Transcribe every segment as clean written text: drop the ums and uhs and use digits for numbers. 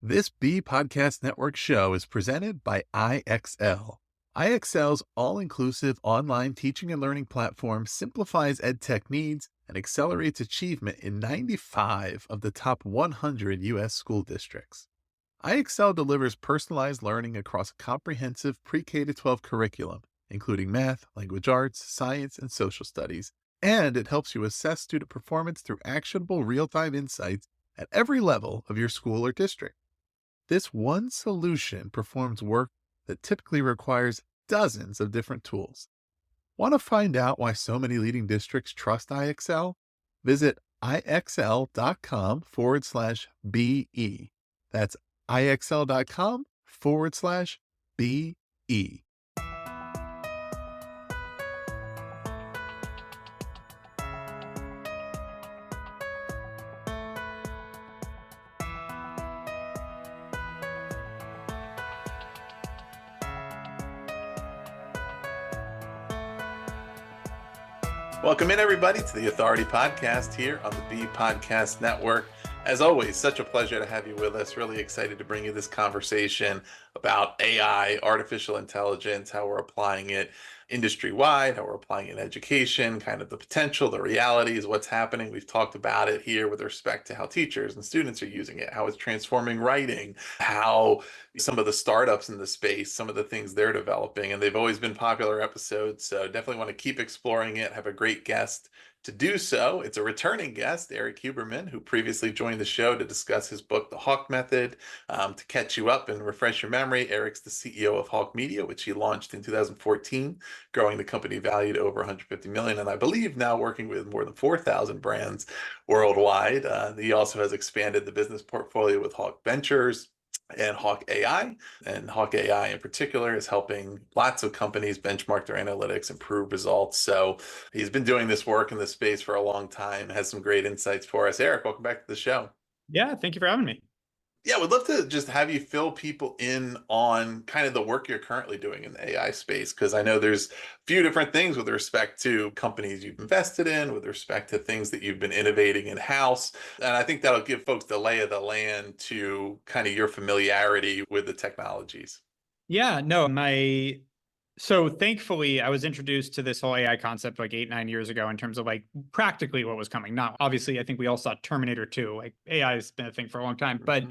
This B Podcast Network show is presented by IXL. IXL's all-inclusive online teaching and learning platform simplifies edtech needs and accelerates achievement in 95 of the top 100 U.S. school districts. IXL delivers personalized learning across a comprehensive pre-K-12 curriculum, including math, language arts, science, and social studies, and it helps you assess student performance through actionable real-time insights at every level of your school or district. This one solution performs work that typically requires dozens of different tools. Want to find out why so many leading districts trust IXL? Visit ixl.com/BE. That's ixl.com/BE. Welcome in, everybody, to the Authority Podcast here on the B Podcast Network. As always, such a pleasure to have you with us. Really excited to bring you this conversation about AI, artificial intelligence, how we're applying it industry-wide, how we're applying it in education, kind of the potential, the realities, what's happening. We've talked about it here with respect to how teachers and students are using it, how it's transforming writing, how some of the startups in the space, some of the things they're developing, and they've always been popular episodes. So definitely want to keep exploring it, have a great guest to do so. It's a returning guest, Erik Huberman, who previously joined the show to discuss his book, The Hawke Method. To catch you up and refresh your memory, Erik's the CEO of Hawke Media, which he launched in 2014, growing the company valued over 150 million, and I believe now working with more than 4,000 brands worldwide. He also has expanded the business portfolio with Hawke Ventures and HawkeAI. And HawkeAI in particular is helping lots of companies benchmark their analytics, improve results. So he's been doing this work in this space for a long time, has some great insights for us. Erik, welcome back to the show. Yeah, thank you for having me. Yeah, we'd love to just have you fill people in on kind of the work you're currently doing in the AI space, because I know there's a few different things with respect to companies you've invested in, with respect to things that you've been innovating in-house. And I think that'll give folks the lay of the land to kind of your familiarity with the technologies. Yeah, no, so thankfully I was introduced to this whole AI concept like 8, 9 years ago in terms of like practically what was coming. Not obviously, I think we all saw Terminator 2. Like AI has been a thing for a long time, but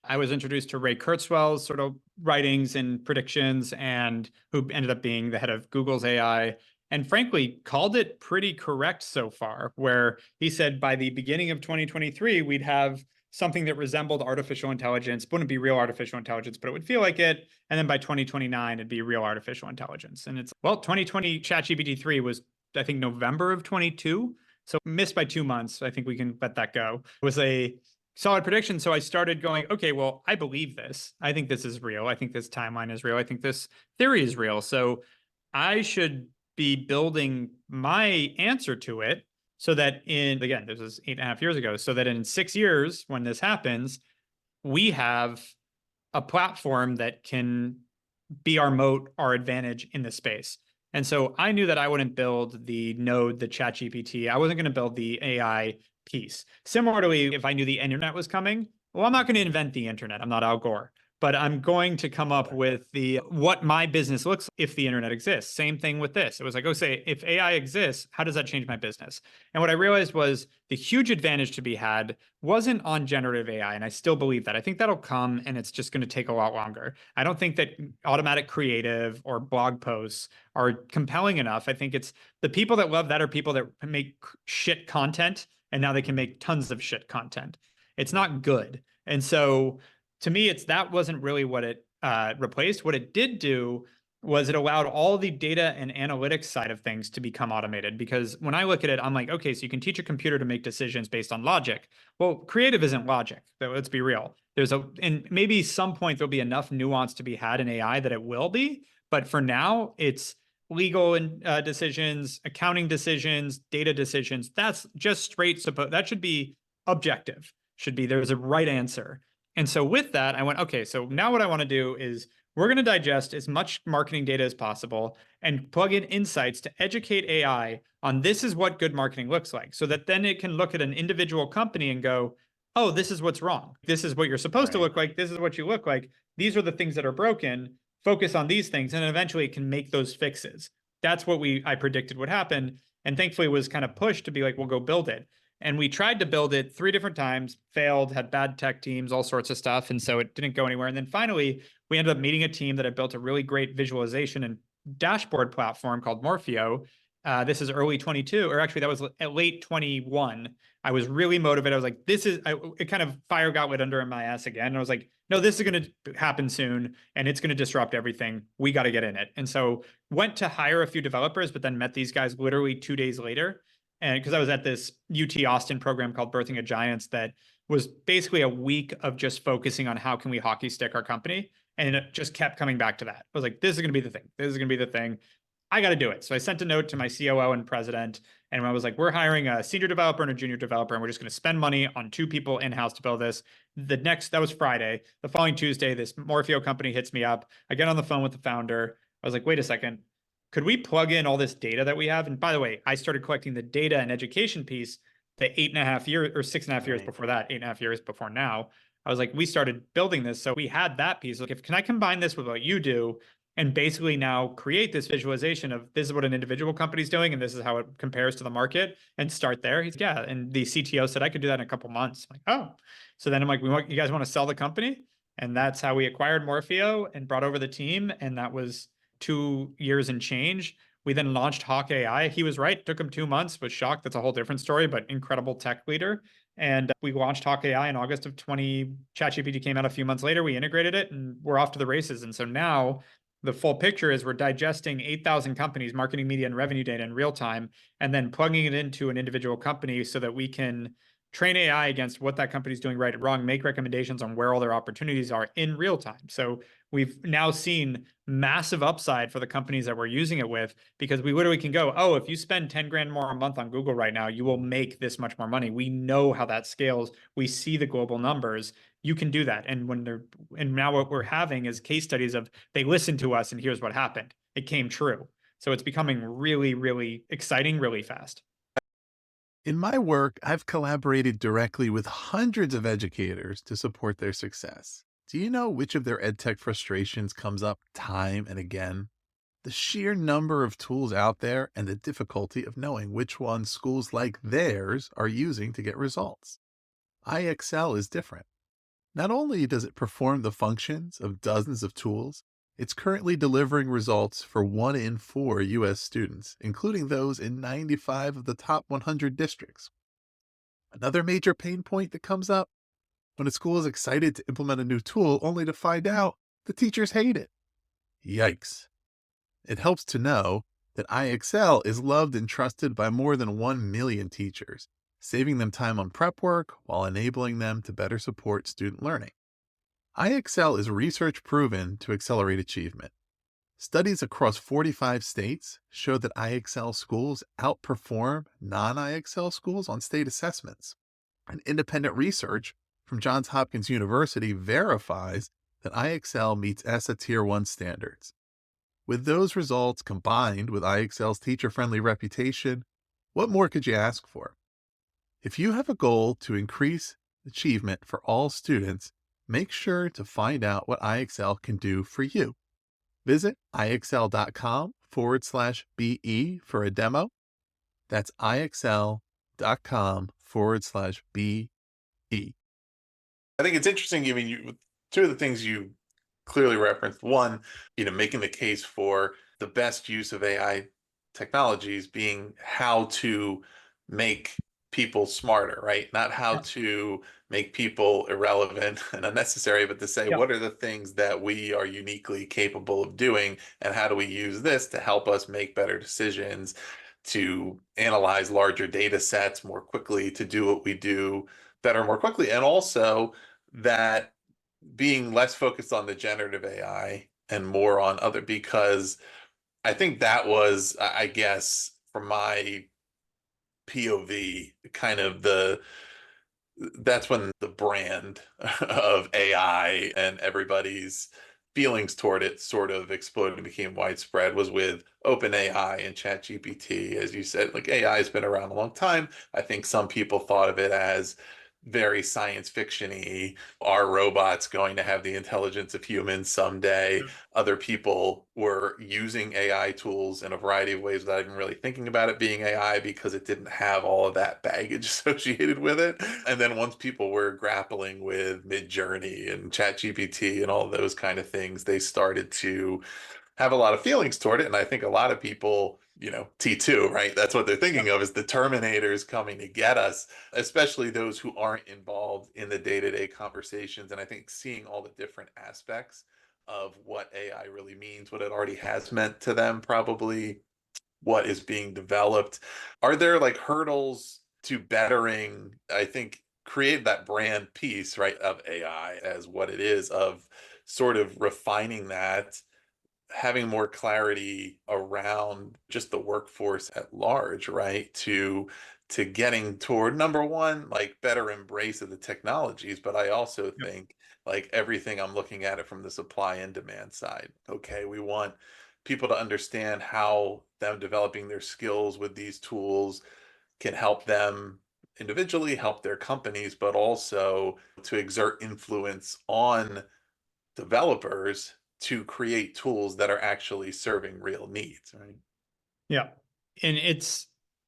I was introduced to Ray Kurzweil's sort of writings and predictions, and who ended up being the head of Google's AI, and frankly called it pretty correct so far, where he said by the beginning of 2023, we'd have something that resembled artificial intelligence. Wouldn't be real artificial intelligence, but it would feel like it. And then by 2029, it'd be real artificial intelligence. And it's, well, 2020 ChatGPT 3 was, I think, November of 22. So missed by 2 months. I think we can let that go. It was a solid prediction. So I started going, okay, well, I believe this. I think this is real. I think this timeline is real. I think this theory is real. So I should be building my answer to it so that again, this is 8.5 years ago, so that in 6 years, when this happens, we have a platform that can be our moat, our advantage in this space. And so I knew that I wouldn't build the node, the ChatGPT. I wasn't going to build the AI piece. Similarly, if I knew the internet was coming, well, I'm not going to invent the internet. I'm not Al Gore. But I'm going to come up with what my business looks like if the internet exists. Same thing with this. It was like, oh, say, if AI exists, how does that change my business? And what I realized was the huge advantage to be had wasn't on generative AI. And I still believe that. I think that'll come, and it's just going to take a lot longer. I don't think that automatic creative or blog posts are compelling enough. I think it's the people that love that are people that make shit content, and now they can make tons of shit content. It's not good. And so to me, that wasn't really what it replaced. What it did do was it allowed all the data and analytics side of things to become automated. Because when I look at it, I'm like, okay, so you can teach a computer to make decisions based on logic. Well, creative isn't logic. Let's be real. And maybe some point there'll be enough nuance to be had in AI that it will be. But for now, it's legal decisions, accounting decisions, data decisions. That's just straight. That should be objective. There's a right answer. And so with that, I went, okay, so now what I want to do is we're going to digest as much marketing data as possible and plug in insights to educate AI on this is what good marketing looks like, so that then it can look at an individual company and go, oh, this is what's wrong. This is what you're supposed to Right. look like. This is what you look like. These are the things that are broken. Focus on these things. And eventually it can make those fixes. That's what I predicted would happen. And thankfully it was kind of pushed to be like, we'll go build it. And we tried to build it 3 different times, failed, had bad tech teams, all sorts of stuff. And so it didn't go anywhere. And then finally, we ended up meeting a team that had built a really great visualization and dashboard platform called Morpheo. This is early 22, or actually that was late 21. I was really motivated. I was like, it kind of fire got lit under my ass again. And I was like, no, this is going to happen soon and it's going to disrupt everything. We got to get in it. And so went to hire a few developers, but then met these guys literally 2 days later. And because I was at this UT Austin program called Birthing a Giants that was basically a week of just focusing on how can we hockey stick our company. And it just kept coming back to that. I was like, this is going to be the thing. This is going to be the thing. I got to do it. So I sent a note to my COO and president, and I was like, we're hiring a senior developer and a junior developer, and we're just going to spend money on 2 people in-house to build this. That was Friday. The following Tuesday, this Morpheo company hits me up. I get on the phone with the founder. I was like, wait a second. Could we plug in all this data that we have? And by the way, I started collecting the data and education piece the 8.5 years or 6.5 years Right. before that, 8.5 years before now. I was like, we started building this. So we had that piece. Like, can I combine this with what you do and basically now create this visualization of this is what an individual company is doing and this is how it compares to the market and start there? He's yeah. And the CTO said I could do that in a couple months. I'm like, oh. So then I'm like, you guys want to sell the company? And that's how we acquired Morpheo and brought over the team. And that was 2 years and change. We then launched HawkeAI. He was right. Took him 2 months. Was shocked. That's a whole different story, but incredible tech leader. And we launched HawkeAI in August of 20. ChatGPT came out a few months later. We integrated it and we're off to the races. And so now the full picture is we're digesting 8,000 companies, marketing, media, and revenue data in real time, and then plugging it into an individual company so that we can train AI against what that company is doing right and wrong, make recommendations on where all their opportunities are in real time. So we've now seen massive upside for the companies that we're using it with because we literally can go, oh, if you spend 10 grand more a month on Google right now, you will make this much more money. We know how that scales. We see the global numbers. You can do that. And now what we're having is case studies of they listened to us and here's what happened. It came true. So it's becoming really, really exciting really fast. In my work, I've collaborated directly with hundreds of educators to support their success. Do you know which of their edtech frustrations comes up time and again? The sheer number of tools out there and the difficulty of knowing which ones schools like theirs are using to get results. iExcel is different. Not only does it perform the functions of dozens of tools, it's currently delivering results for 1 in 4 U.S. students, including those in 95 of the top 100 districts. Another major pain point that comes up when a school is excited to implement a new tool only to find out the teachers hate it. Yikes. It helps to know that iExcel is loved and trusted by more than 1 million teachers, saving them time on prep work while enabling them to better support student learning. iExcel is research proven to accelerate achievement. Studies across 45 states show that iExcel schools outperform non-iExcel schools on state assessments. And independent research from Johns Hopkins University verifies that iExcel meets ESSA Tier 1 standards. With those results combined with iExcel's teacher-friendly reputation, what more could you ask for? If you have a goal to increase achievement for all students, make sure to find out what iExcel can do for you. Visit iexcel.com/BE for a demo. That's iexcel.com/BE. I think it's interesting. I mean, two of the things you clearly referenced. One, making the case for the best use of AI technologies being how to make people smarter, right? Not how Yeah. to make people irrelevant and unnecessary, but to say Yep. what are the things that we are uniquely capable of doing, and how do we use this to help us make better decisions, to analyze larger data sets more quickly, to do what we do better more quickly, and also that being less focused on the generative AI and more on other, because I think that was, I guess, from my POV, kind of that's when the brand of AI and everybody's feelings toward it sort of exploded and became widespread, was with OpenAI and ChatGPT. As you said, like, AI has been around a long time. I think some people thought of it as very science fiction-y. Are robots going to have the intelligence of humans someday? Other people were using AI tools in a variety of ways without even really thinking about it being AI because it didn't have all of that baggage associated with it. And then once people were grappling with Midjourney and ChatGPT and all of those kind of things, they started to have a lot of feelings toward it. And I think a lot of people, T2, right? That's what they're thinking of, is the Terminators coming to get us, especially those who aren't involved in the day-to-day conversations. And I think seeing all the different aspects of what AI really means, what it already has meant to them, probably what is being developed. Are there like hurdles to bettering, I think, create that brand piece, right, of AI as what it is, of sort of refining that, having more clarity around just the workforce at large, right? To getting toward, number one, like better embrace of the technologies. But I also Yep. think like everything, I'm looking at it from the supply and demand side. Okay, we want people to understand how them developing their skills with these tools can help them individually, help their companies, but also to exert influence on developers to create tools that are actually serving real needs, right? Yeah. And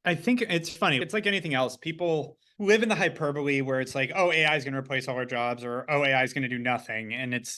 I think it's funny. It's like anything else. People live in the hyperbole where it's like, oh, AI is going to replace all our jobs, or oh, AI is going to do nothing.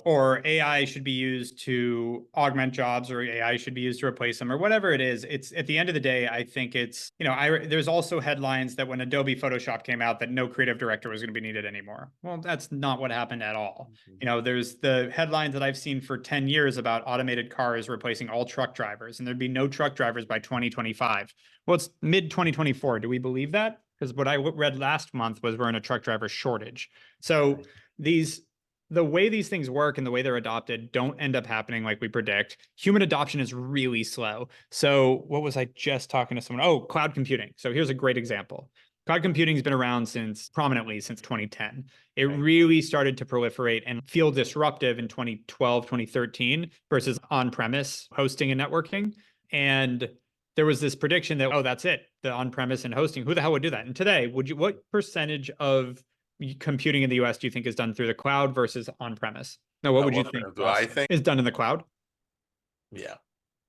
Or AI should be used to augment jobs, or AI should be used to replace them, or whatever it is. It's at the end of the day, I think there's also headlines that when Adobe Photoshop came out, that no creative director was going to be needed anymore. Well, that's not what happened at all. There's the headlines that I've seen for 10 years about automated cars replacing all truck drivers, and there'd be no truck drivers by 2025. Well, it's mid 2024. Do we believe that? Because what I read last month was we're in a truck driver shortage. So the way these things work and the way they're adopted don't end up happening like we predict. Human adoption is really slow. So what was I just talking to someone? Oh, cloud computing. So here's a great example. Cloud computing has been around prominently since 2010. It really started to proliferate and feel disruptive in 2012, 2013 versus on-premise hosting and networking. And there was this prediction that, oh, that's it, the on-premise and hosting. Who the hell would do that? And today, what percentage of computing in the US do you think is done through the cloud versus on-premise? No, what would you think? Do I think is done in the cloud? Yeah.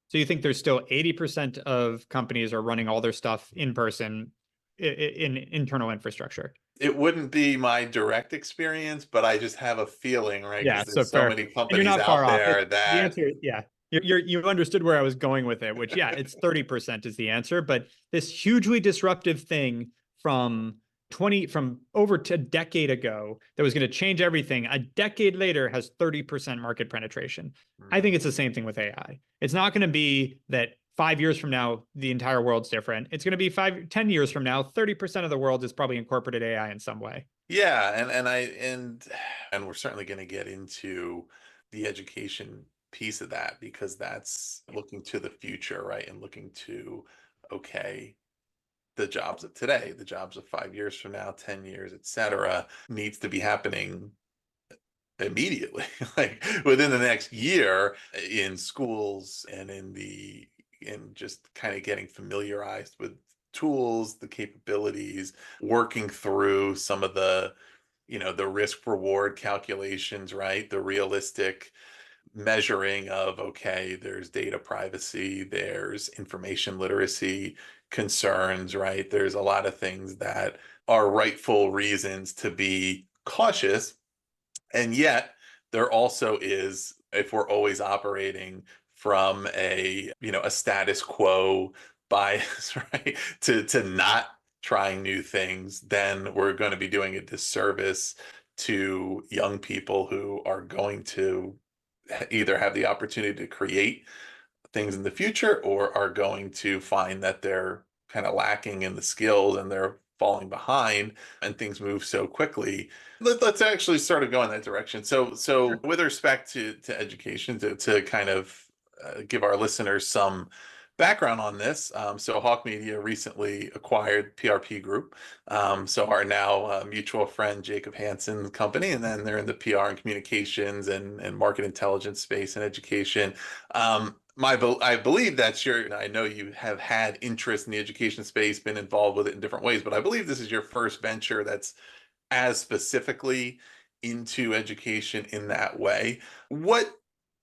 So you think there's still 80% of companies are running all their stuff in person in internal infrastructure? It wouldn't be my direct experience, but I just have a feeling, right? Yeah, Because so there's so fair. many And you're companies not far out off. there The that answer, yeah. You understood where I was going with it, which, yeah, it's 30% is the answer. But this hugely disruptive thing from over to a decade ago that was going to change everything, a decade later has 30% market penetration. I think it's the same thing with AI. It's not going to be that 5 years from now, the entire world's different. It's going to be 10 years from now, 30% of the world has probably incorporated AI in some way. Yeah, and we're certainly going to get into the education piece of that, because that's looking to the future, right? And looking to, okay, the jobs of today, the jobs of 5 years from now, 10 years, et cetera, needs to be happening immediately, like within the next year, in schools and in just kind of getting familiarized with tools, the capabilities, working through some of the risk reward calculations, right? The realistic measuring of, okay, there's data privacy, there's information literacy concerns, right? There's a lot of things that are rightful reasons to be cautious. And yet there also is, if we're always operating from a status quo bias, right, to not trying new things, then we're going to be doing a disservice to young people who are going to either have the opportunity to create things in the future, or are going to find that they're kind of lacking in the skills and they're falling behind, and things move so quickly. Let's actually sort of go in that direction. So with respect to education, to kind of give our listeners some background on this. So Hawke Media recently acquired PRP Group. So our now mutual friend Jacob Hansen company, and then they're in the PR and communications and market intelligence space and education. I believe I know you have had interest in the education space, been involved with it in different ways, but I believe this is your first venture that's as specifically into education in that way. What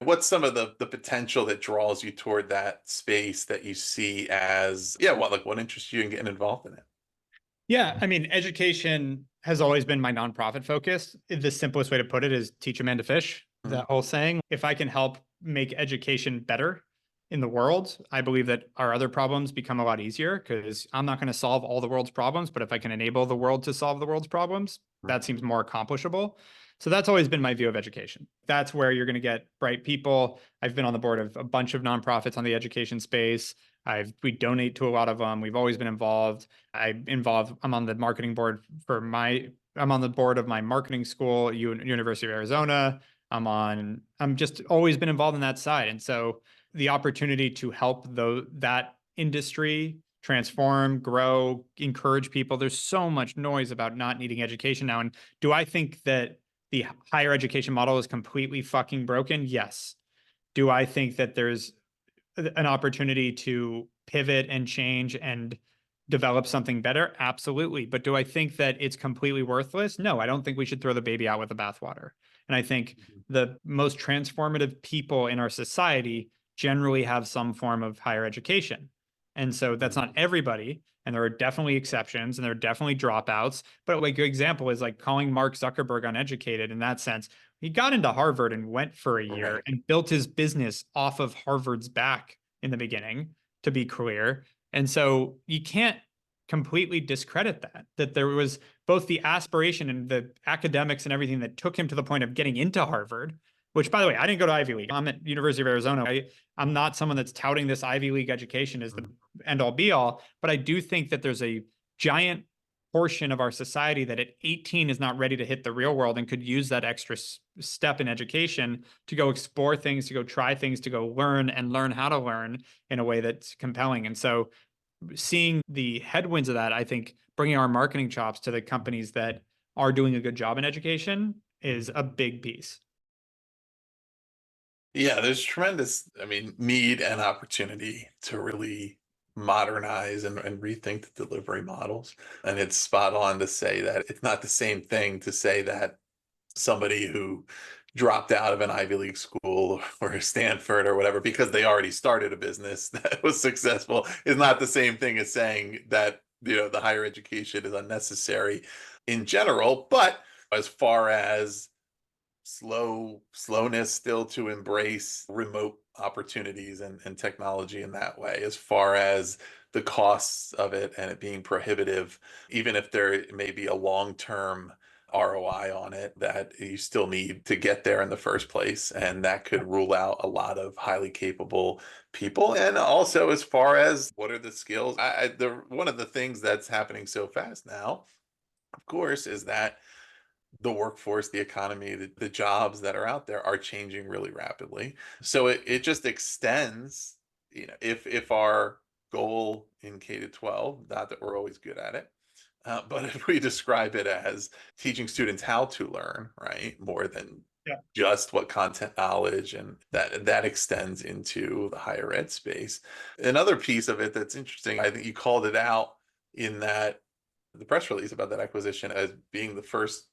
what's some of the potential that draws you toward that space that you see as, yeah, what interests you in getting involved in it? Yeah, I mean, education has always been my nonprofit focus. The simplest way to put it is teach a man to fish. Mhm. That whole saying. If I can help make education better in the world, I believe that our other problems become a lot easier because I'm not going to solve all the world's problems, but if I can enable the world to solve the world's problems, that seems more accomplishable. So that's always been my view of education. That's where you're going to get bright people. I've been on the board of a bunch of nonprofits on the education space. We donate to a lot of them. We've always been involved. I'm on the marketing board I'm on the board of my marketing school, University of Arizona. I'm just always been involved in that side. And so the opportunity to help that industry transform, grow, encourage people. There's so much noise about not needing education now. And do I think that the higher education model is completely fucking broken? Yes. Do I think that there's an opportunity to pivot and change and develop something better? Absolutely. But do I think that it's completely worthless? No, I don't think we should throw the baby out with the bathwater. And I think the most transformative people in our society generally have some form of higher education. And so that's not everybody. And there are definitely exceptions and there are definitely dropouts. But like, a good example is like calling Mark Zuckerberg uneducated in that sense. He got into Harvard and went for a year Right. and built his business off of Harvard's back in the beginning, to be clear. And so you can't completely discredit that there was both the aspiration and the academics and everything that took him to the point of getting into Harvard, which, by the way, I didn't go to Ivy League. I'm at University of Arizona. I'm not someone that's touting this Ivy League education as the end all be all, but I do think that there's a giant portion of our society that at 18 is not ready to hit the real world and could use that extra step in education to go explore things, to go try things, to go learn and learn how to learn in a way that's compelling. And so seeing the headwinds of that, I think bringing our marketing chops to the companies that are doing a good job in education is a big piece. Yeah, there's tremendous, I mean, need and opportunity to really modernize and rethink the delivery models. And it's spot on to say that it's not the same thing to say that somebody who dropped out of an Ivy League school or Stanford or whatever because they already started a business that was successful is not the same thing as saying that, the higher education is unnecessary in general. But as far as slowness still to embrace remote opportunities and technology in that way, as far as the costs of it and it being prohibitive, even if there may be a long-term ROI on it, that you still need to get there in the first place. And that could rule out a lot of highly capable people. And also, as far as what are the skills, one of the things that's happening so fast now, of course, is that the workforce, the economy, the jobs that are out there are changing really rapidly. So it just extends, if our goal in K to 12, not that we're always good at it, but if we describe it as teaching students how to learn, right, more than Yeah. just what content knowledge, and that extends into the higher ed space. Another piece of it that's interesting, I think you called it out in that the press release about that acquisition as being the first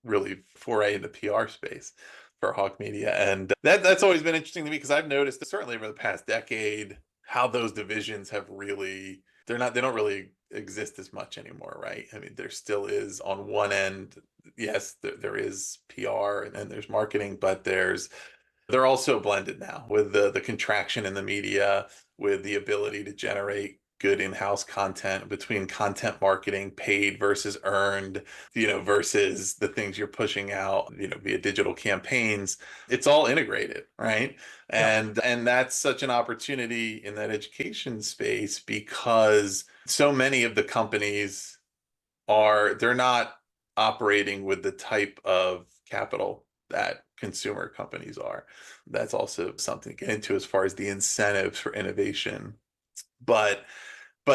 really foray into PR space for Hawke Media. And that's always been interesting to me because I've noticed certainly over the past decade how those divisions have really they don't really exist as much anymore, right? I mean, there still is on one end, yes, there is PR and there's marketing, but they're also blended now with the contraction in the media, with the ability to generate good in-house content, between content marketing, paid versus earned, versus the things you're pushing out, via digital campaigns. It's all integrated, right? Yeah. And that's such an opportunity in that education space because so many of the companies they're not operating with the type of capital that consumer companies are. That's also something to get into as far as the incentives for innovation. But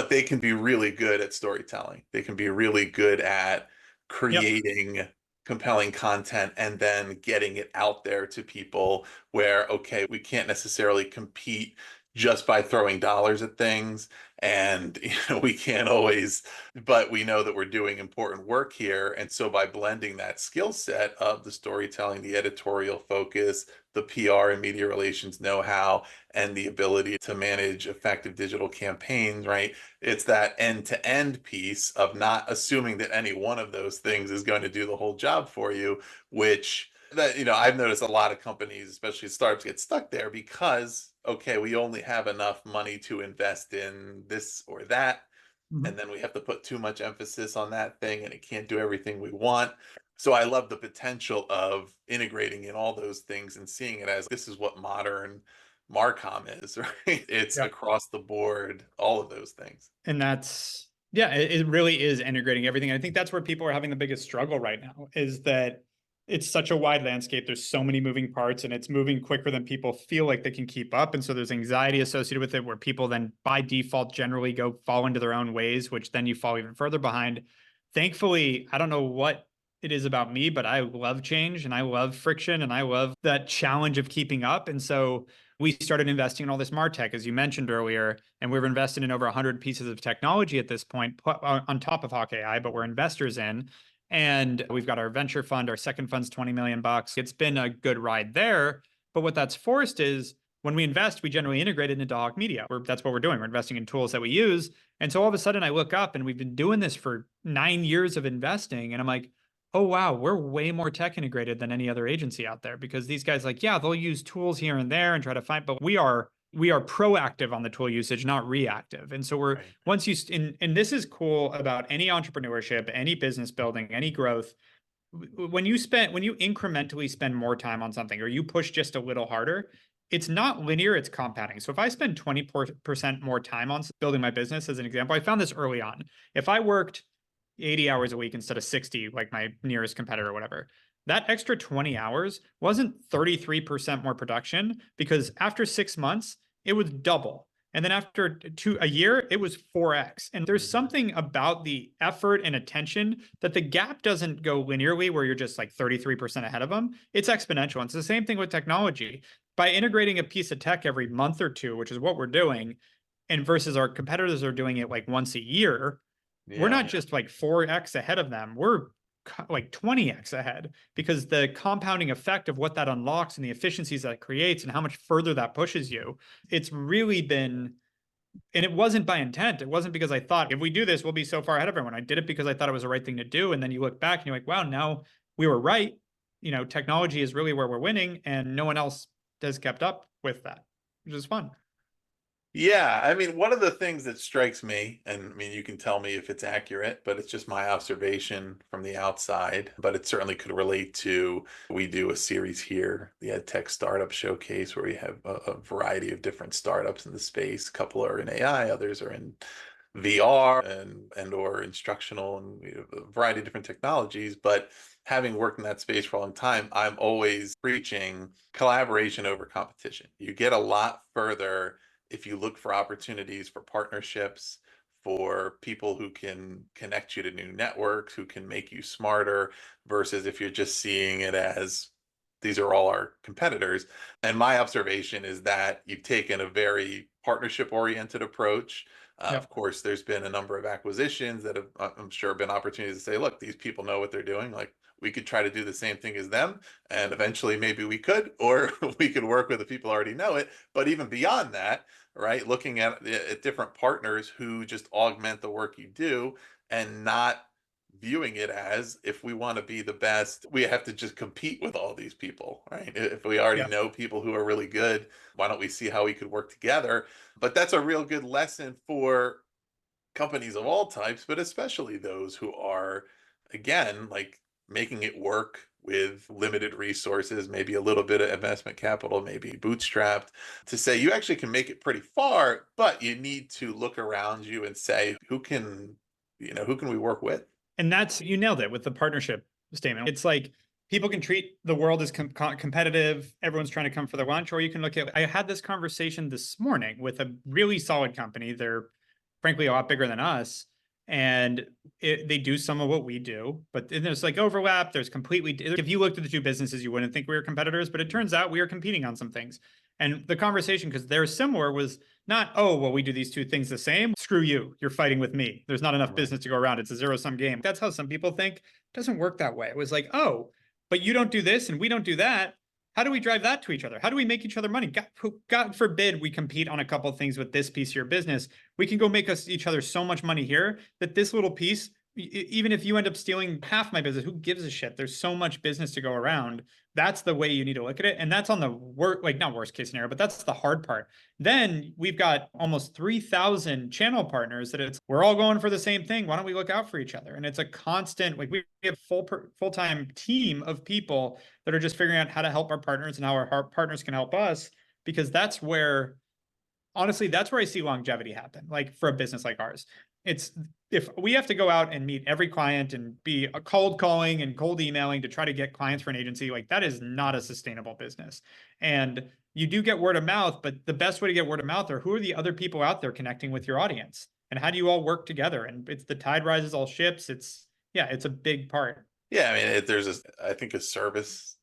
they can be really good at storytelling. They can be really good at Yep. creating compelling content and then getting it out there to people where, okay, we can't necessarily compete just by throwing dollars at things. And we can't always, but we know that we're doing important work here. And so by blending that skill set of the storytelling, the editorial focus, the PR and media relations know-how, and the ability to manage effective digital campaigns, right? It's that end-to-end piece of not assuming that any one of those things is going to do the whole job for you, which that, I've noticed a lot of companies, especially startups, get stuck there because, okay, we only have enough money to invest in this or that, and then we have to put too much emphasis on that thing and it can't do everything we want. So I love the potential of integrating in all those things and seeing it as this is what modern Marcom is, right? It's Yeah. across the board, all of those things. And that's, yeah, it really is integrating everything. And I think that's where people are having the biggest struggle right now, is that it's such a wide landscape. There's so many moving parts and it's moving quicker than people feel like they can keep up. And so there's anxiety associated with it, where people then by default generally go fall into their own ways, which then you fall even further behind. Thankfully, I don't know what it is about me, but I love change and I love friction and I love that challenge of keeping up. And so we started investing in all this MarTech, as you mentioned earlier, and we've invested in over 100 pieces of technology at this point on top of HawkeAI, but we're investors in. And we've got our venture fund. Our second fund's 20 million bucks. It's been a good ride there. But what that's forced is when we invest, we generally integrate it into Hawke Media. That's what we're doing. We're investing in tools that we use. And so all of a sudden I look up and we've been doing this for 9 years of investing. And I'm like, oh, wow, we're way more tech integrated than any other agency out there, because these guys, like, yeah, they'll use tools here and there and try to find, but we are proactive on the tool usage, not reactive. And so we're Right. once you and this is cool about any entrepreneurship, any business building, any growth. When you incrementally spend more time on something, or you push just a little harder, it's not linear, it's compounding. So if I spend 20% more time on building my business, as an example, I found this early on. If I worked 80 hours a week instead of 60, like my nearest competitor or whatever, that extra 20 hours wasn't 33% more production, because after 6 months, it was double. And then after a year, it was 4x. And there's something about the effort and attention that the gap doesn't go linearly where you're just like 33% ahead of them. It's exponential. And it's the same thing with technology. By integrating a piece of tech every month or two, which is what we're doing, and versus our competitors are doing it like once a year, we're not just like 4x ahead of them. We're like 20x ahead, because the compounding effect of what that unlocks and the efficiencies that it creates and how much further that pushes you, it's really been, and it wasn't by intent. It wasn't because I thought if we do this, we'll be so far ahead of everyone. I did it because I thought it was the right thing to do. And then you look back and you're like, wow, now we were right. Technology is really where we're winning, and no one else has kept up with that, which is fun. Yeah, I mean, one of the things that strikes me, and I mean, you can tell me if it's accurate, but it's just my observation from the outside, but it certainly could relate to, we do a series here, the EdTech Startup Showcase, where we have a variety of different startups in the space. A couple are in AI, others are in VR and or instructional, and a variety of different technologies. But having worked in that space for a long time, I'm always preaching collaboration over competition. You get a lot further if you look for opportunities for partnerships, for people who can connect you to new networks, who can make you smarter, versus if you're just seeing it as these are all our competitors. And my observation is that you've taken a very partnership oriented approach. Of course, there's been a number of acquisitions that have, I'm sure, been opportunities to say, look, these people know what they're doing. Like, we could try to do the same thing as them, and eventually maybe we could, or we could work with the people who already know it. But even beyond that, right, looking at different partners who just augment the work you do, and not viewing it as, if we want to be the best, we have to just compete with all these people, right? If we already know people who are really good, why don't we see how we could work together? But that's a real good lesson for companies of all types, but especially those who are, again, like, making it work with limited resources, maybe a little bit of investment capital, maybe bootstrapped, to say you actually can make it pretty far, but you need to look around you and say, who can we work with? And you nailed it with the partnership statement. It's like people can treat the world as competitive. Everyone's trying to come for their lunch. Or you can look at, I had this conversation this morning with a really solid company. They're frankly a lot bigger than us. And they do some of what we do, but there's like overlap. There's completely, if you looked at the two businesses, you wouldn't think we were competitors, but it turns out we are competing on some things. And the conversation, because they're similar, was not, oh, well, we do these two things the same. Screw you. You're fighting with me. There's not enough Right. business to go around. It's a zero-sum game. That's how some people think. It doesn't work that way. It was like, oh, but you don't do this and we don't do that. How do we drive that to each other? How do we make each other money? God forbid we compete on a couple of things with this piece of your business. We can go make us each other so much money here that this little piece, even if you end up stealing half my business, who gives a shit? There's so much business to go around. That's the way you need to look at it. And that's on the not worst case scenario, but that's the hard part. Then we've got almost 3,000 channel partners that we're all going for the same thing. Why don't we look out for each other? And it's a constant, like we have full-time team of people that are just figuring out how to help our partners and how our partners can help us, because that's where, honestly, that's where I see longevity happen. Like for a business like ours, it's if we have to go out and meet every client and be a cold calling and cold emailing to try to get clients for an agency, like that is not a sustainable business. And you do get word of mouth, but the best way to get word of mouth are who are the other people out there connecting with your audience, and how do you all work together? And it's the tide rises all ships. It's a big part. Yeah, I mean, I think a service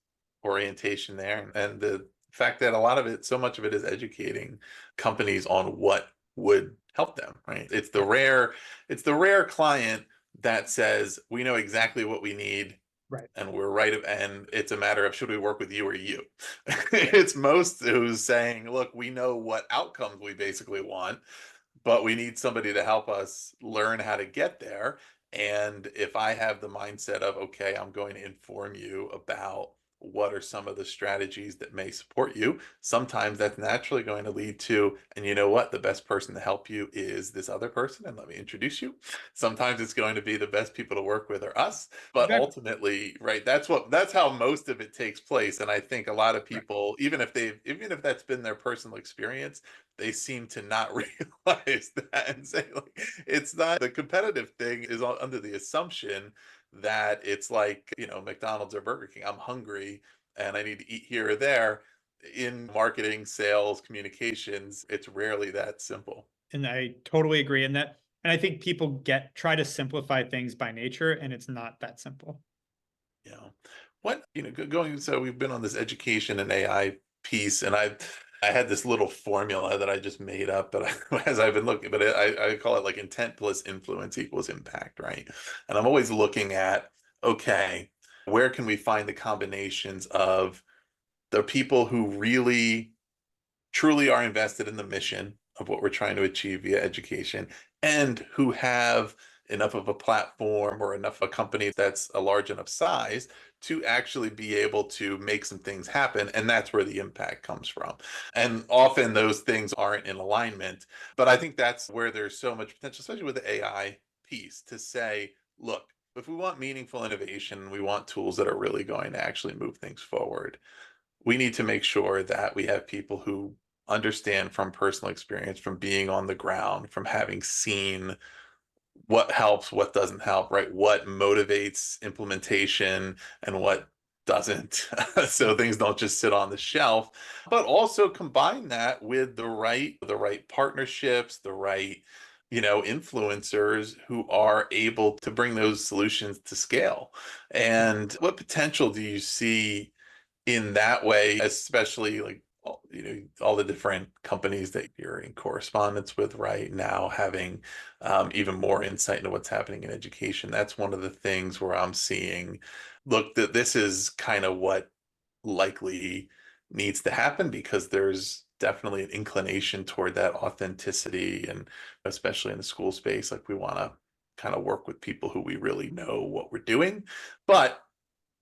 orientation there, and the fact that so much of it is educating companies on what would help them, right? It's the rare client that says, we know exactly what we need. Right. And we're right. And it's a matter of, should we work with you or you? It's most who's saying, look, we know what outcomes we basically want, but we need somebody to help us learn how to get there. And if I have the mindset of, okay, I'm going to inform you about what are some of the strategies that may support you, sometimes that's naturally going to lead to, and you know what, the best person to help you is this other person, and let me introduce you. Sometimes it's going to be the best people to work with are us, but Exactly. ultimately, right, that's how most of it takes place. And I think a lot of people, even if that's been their personal experience, they seem to not realize that and say, like, it's not, the competitive thing is under the assumption that it's like, McDonald's or Burger King. I'm hungry and I need to eat here or there. In marketing, sales, communications, it's rarely that simple. And I totally agree. And I think people try to simplify things by nature, and it's not that simple. So we've been on this education and AI piece, and I had this little formula that I just made up, but as I've been looking, but I call it like intent plus influence equals impact, right? And I'm always looking at, okay, where can we find the combinations of the people who really truly are invested in the mission of what we're trying to achieve via education, and who have enough of a platform or enough of a company that's a large enough size to actually be able to make some things happen. And that's where the impact comes from. And often those things aren't in alignment, but I think that's where there's so much potential, especially with the AI piece, to say, look, if we want meaningful innovation, we want tools that are really going to actually move things forward, we need to make sure that we have people who understand from personal experience, from being on the ground, from having seen what helps, what doesn't help, right? What motivates implementation and what doesn't. So things don't just sit on the shelf, but also combine that with the right partnerships, the right, influencers who are able to bring those solutions to scale. And what potential do you see in that way, especially like, all the different companies that you're in correspondence with right now, having even more insight into what's happening in education? That's one of the things where I'm seeing, look, that this is kind of what likely needs to happen, because there's definitely an inclination toward that authenticity, and especially in the school space, like we want to kind of work with people who we really know what we're doing. But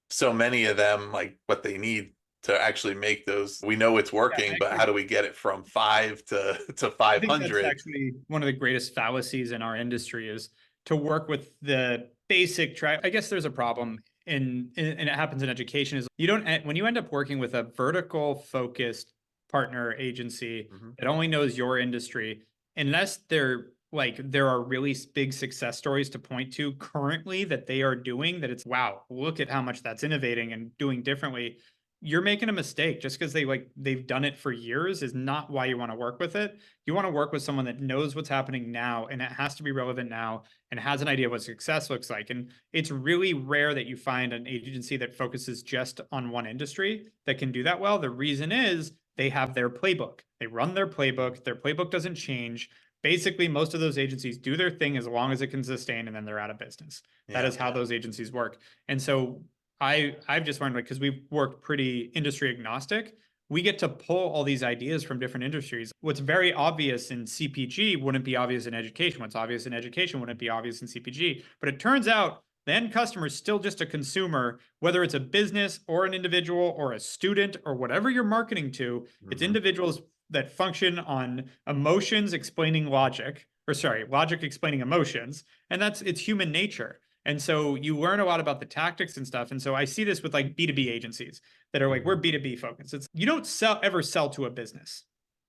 so many of them, like, what they need to actually make those, we know it's working, but how do we get it from 5 to I think that's 500? actually one of the greatest fallacies in our industry, is to work with the basic track. I guess there's a problem and it happens in education, is when you end up working with a vertical focused partner agency that only knows your industry, unless there are really big success stories to point to currently that they are doing, that it's, wow, look at how much that's innovating and doing differently. You're making a mistake. Just because they've done it for years is not why you want to work with it. You want to work with someone that knows what's happening now, and it has to be relevant now, and has an idea of what success looks like. And it's really rare that you find an agency that focuses just on one industry that can do that well. The reason is they have their playbook. They run their playbook. Their playbook doesn't change. Basically, most of those agencies do their thing as long as it can sustain, and then they're out of business. That Yeah. is how those agencies work. And so I've just learned, like, because we've worked pretty industry agnostic, we get to pull all these ideas from different industries. What's very obvious in CPG wouldn't be obvious in education. What's obvious in education wouldn't be obvious in CPG. But it turns out the end customer is still just a consumer, whether it's a business or an individual or a student or whatever you're marketing to. It's individuals that function on emotions explaining logic, or sorry, logic explaining emotions. And it's human nature. And so you learn a lot about the tactics and stuff. And so I see this with like B2B agencies that are like, we're B2B focused. It's, you don't ever sell to a business.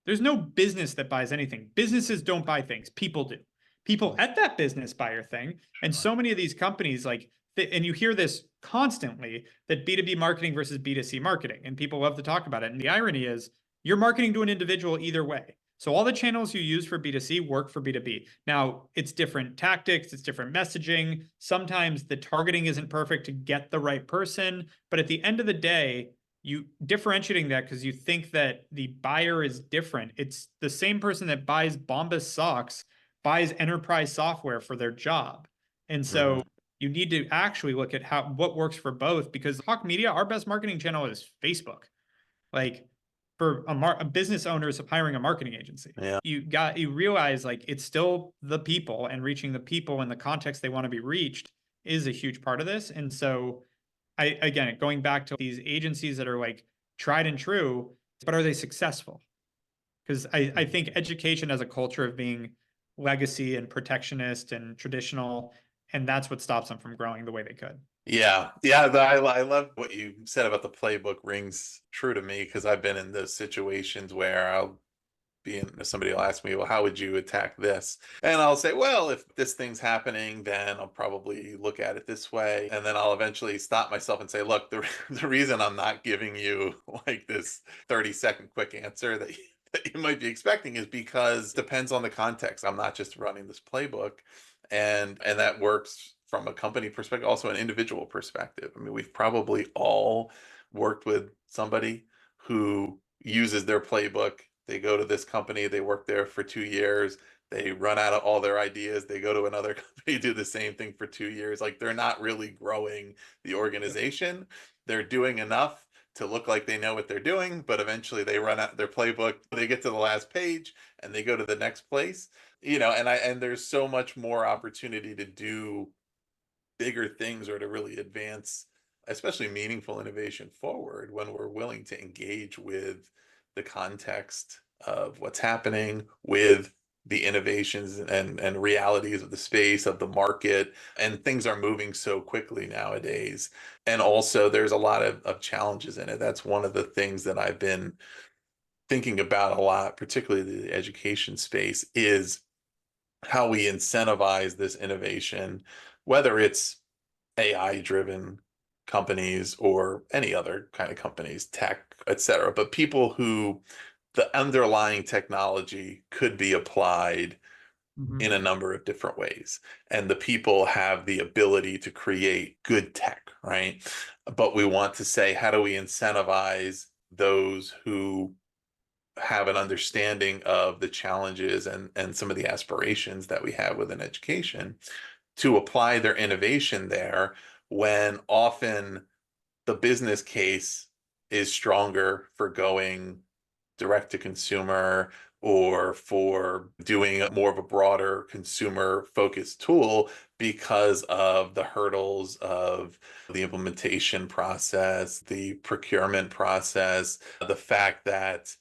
There's no business that buys anything. Businesses don't buy things. People do. People at that business buy your thing. And so many of these companies, like, and you hear this constantly, that B2B marketing versus B2C marketing, and people love to talk about it. And the irony is you're marketing to an individual either way. So all the channels you use for B2C work for B2B. Now, it's different tactics, it's different messaging. Sometimes the targeting isn't perfect to get the right person. But at the end of the day, you differentiating that because you think that the buyer is different. It's the same person that buys Bombas socks, buys enterprise software for their job. And so you need to actually look at what works for both, because Hawke Media, our best marketing channel is Facebook. Like, for a business owners hiring a marketing agency, Yeah. you realize, like, it's still the people, and reaching the people in the context they want to be reached is a huge part of this. And so again, going back to these agencies that are like tried and true, but are they successful? Because I think education has a culture of being legacy and protectionist and traditional, and that's what stops them from growing the way they could. Yeah. I love what you said about the playbook rings true to me, because I've been in those situations where somebody will ask me, well, how would you attack this? And I'll say, well, if this thing's happening, then I'll probably look at it this way. And then I'll eventually stop myself and say, look, the reason I'm not giving you like this 30-second quick answer that you might be expecting is because it depends on the context. I'm not just running this playbook. And that works from a company perspective, also an individual perspective. I mean, we've probably all worked with somebody who uses their playbook. They go to this company, they work there for 2 years, they run out of all their ideas, they go to another company, do the same thing for 2 years. Like, they're not really growing the organization. They're doing enough to look like they know what they're doing, but eventually they run out their playbook, they get to the last page and they go to the next place. And there's so much more opportunity to do bigger things, or to really advance, especially meaningful innovation forward, when we're willing to engage with the context of what's happening, with the innovations and realities of the space, of the market. And things are moving so quickly nowadays. And also there's a lot of challenges in it. That's one of the things that I've been thinking about a lot, particularly the education space, is how we incentivize this innovation, whether it's AI driven companies or any other kind of companies, tech, et cetera, but people who the underlying technology could be applied in a number of different ways. And the people have the ability to create good tech, right? But we want to say, how do we incentivize those who have an understanding of the challenges and some of the aspirations that we have within education to apply their innovation there, when often the business case is stronger for going direct to consumer, or for doing more of a broader consumer focused tool, because of the hurdles of the implementation process, the procurement process, the fact that,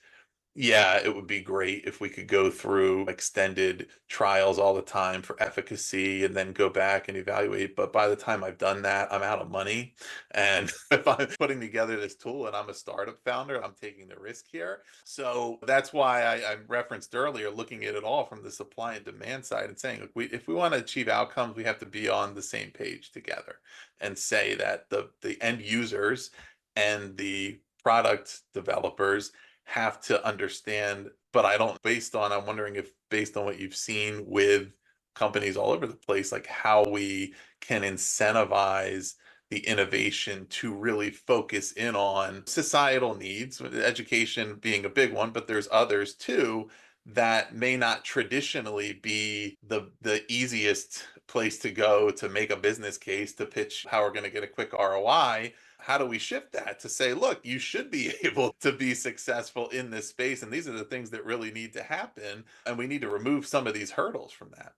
yeah, it would be great if we could go through extended trials all the time for efficacy and then go back and evaluate. But by the time I've done that, I'm out of money. And if I'm putting together this tool and I'm a startup founder, I'm taking the risk here. So that's why I referenced earlier, looking at it all from the supply and demand side and saying, look, if we want to achieve outcomes, we have to be on the same page together, and say that the end users and the product developers have to understand. But I'm wondering if, based on what you've seen with companies all over the place, like how we can incentivize the innovation to really focus in on societal needs, education being a big one, but there's others too that may not traditionally be the easiest place to go to make a business case to pitch how we're going to get a quick ROI. How do we shift that to say, look, you should be able to be successful in this space, and these are the things that really need to happen, and we need to remove some of these hurdles from that.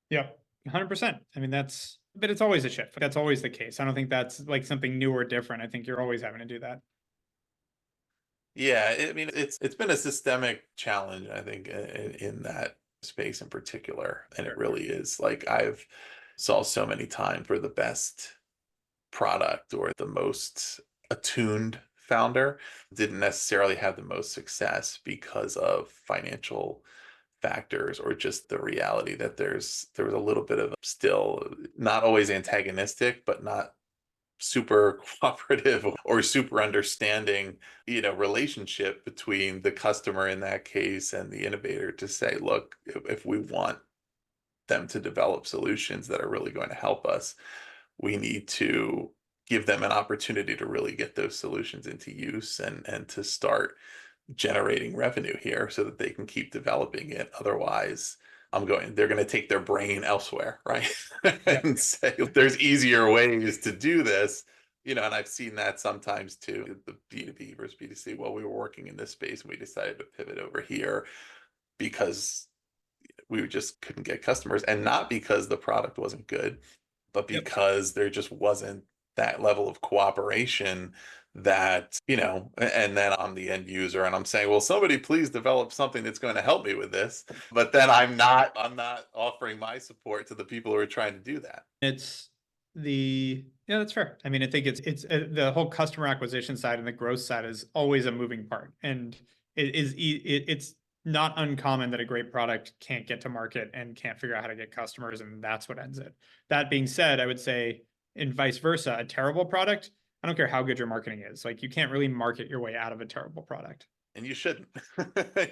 Yeah, 100%. I mean, but it's always a shift. That's always the case. I don't think that's like something new or different. I think you're always having to do that. Yeah, I mean, it's been a systemic challenge, I think, in that space in particular, and it really is. Like I've saw so many times where the best product or the most attuned founder didn't necessarily have the most success because of financial factors or just the reality that there was a little bit of still not always antagonistic, but not super cooperative or super understanding, relationship between the customer in that case and the innovator to say, look, if we want them to develop solutions that are really going to help us, we need to give them an opportunity to really get those solutions into use and to start generating revenue here so that they can keep developing it. Otherwise, they're going to take their brain elsewhere, right? Yeah. And say there's easier ways to do this. And I've seen that sometimes too, the B2B versus B2C. Well, we were working in this space and we decided to pivot over here because we just couldn't get customers, and not because the product wasn't good, but Yep. because there just wasn't that level of cooperation that, and then I'm the end user and I'm saying, well, somebody please develop something that's going to help me with this. But then I'm not offering my support to the people who are trying to do that. Yeah, that's fair. I mean, I think it's the whole customer acquisition side and the growth side is always a moving part. And it's not uncommon that a great product can't get to market and can't figure out how to get customers. And that's what ends it. That being said, I would say, and vice versa, a terrible product, I don't care how good your marketing is. Like, you can't really market your way out of a terrible product. And you shouldn't.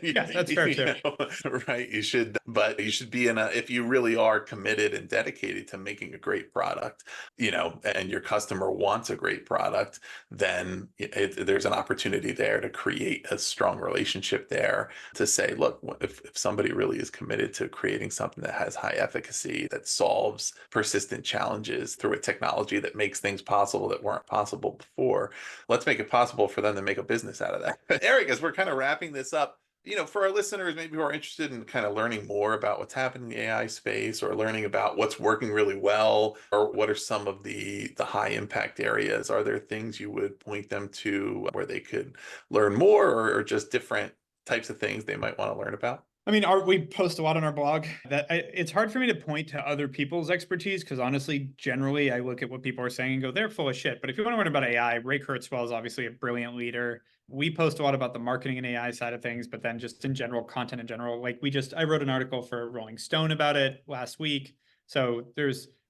Yeah, that's fair too. Right? You should, but you should be if you really are committed and dedicated to making a great product, and your customer wants a great product, then there's an opportunity there to create a strong relationship there to say, look, if somebody really is committed to creating something that has high efficacy, that solves persistent challenges through a technology that makes things possible that weren't possible before, let's make it possible for them to make a business out of that. Erik, as we're kind of wrapping this up, for our listeners maybe who are interested in kind of learning more about what's happening in the AI space or learning about what's working really well, or what are some of the high impact areas, are there things you would point them to where they could learn more, or just different types of things they might want to learn about? I mean, we post a lot on our blog it's hard for me to point to other people's expertise because honestly, generally, I look at what people are saying and go, they're full of shit. But if you want to learn about AI, Ray Kurzweil is obviously a brilliant leader. We post a lot about the marketing and AI side of things, but then just in general, content in general. Like I wrote an article for Rolling Stone about it last week. So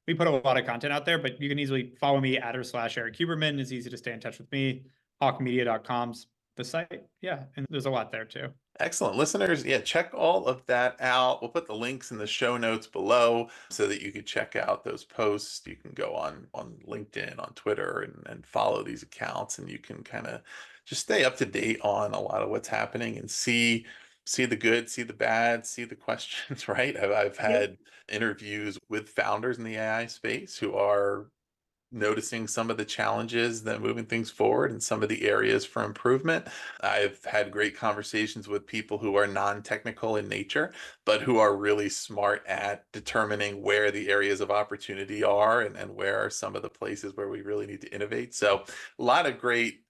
we put a lot of content out there, but you can easily follow me @Erik Huberman. It's easy to stay in touch with me. HawkeMedia.com's the site. Yeah. And there's a lot there too. Excellent. Listeners, yeah, check all of that out. We'll put the links in the show notes below so that you can check out those posts. You can go on LinkedIn, on Twitter, and follow these accounts, and you can kind of just stay up to date on a lot of what's happening and see the good, see the bad, see the questions, right? I've had interviews with founders in the AI space who are noticing some of the challenges that moving things forward and some of the areas for improvement. I've had great conversations with people who are non-technical in nature, but who are really smart at determining where the areas of opportunity are and where are some of the places where we really need to innovate. So a lot of great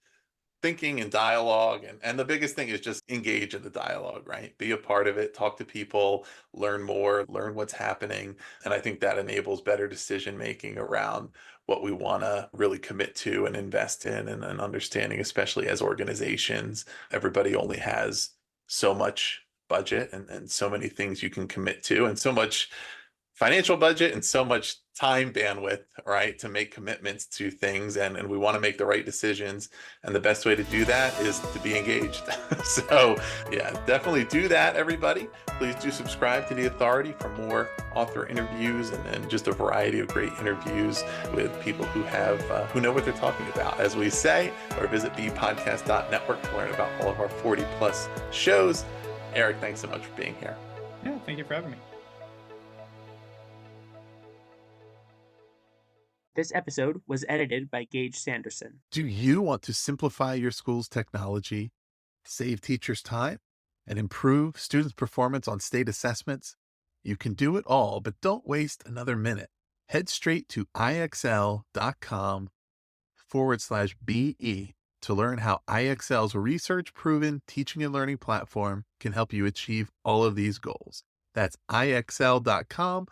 thinking and dialogue, and the biggest thing is just engage in the dialogue, right? Be a part of it, talk to people, learn more, learn what's happening. And I think that enables better decision making around what we want to really commit to and invest in, and understanding, especially as organizations, everybody only has so much budget and so many things you can commit to, and so much financial budget and so much time bandwidth, right, to make commitments to things, and we want to make the right decisions. And the best way to do that is to be engaged. So yeah, definitely do that, everybody. Please do subscribe to The Authority for more author interviews and just a variety of great interviews with people who have who know what they're talking about, as we say, or visit bpodcast.network to learn about all of our 40 plus shows. Erik, thanks so much for being here. Yeah, thank you for having me. This episode was edited by Gage Sanderson. Do you want to simplify your school's technology, save teachers time, and improve students' performance on state assessments? You can do it all, but don't waste another minute. Head straight to ixl.com/BE to learn how IXL's research-proven teaching and learning platform can help you achieve all of these goals. That's ixl.com/BE.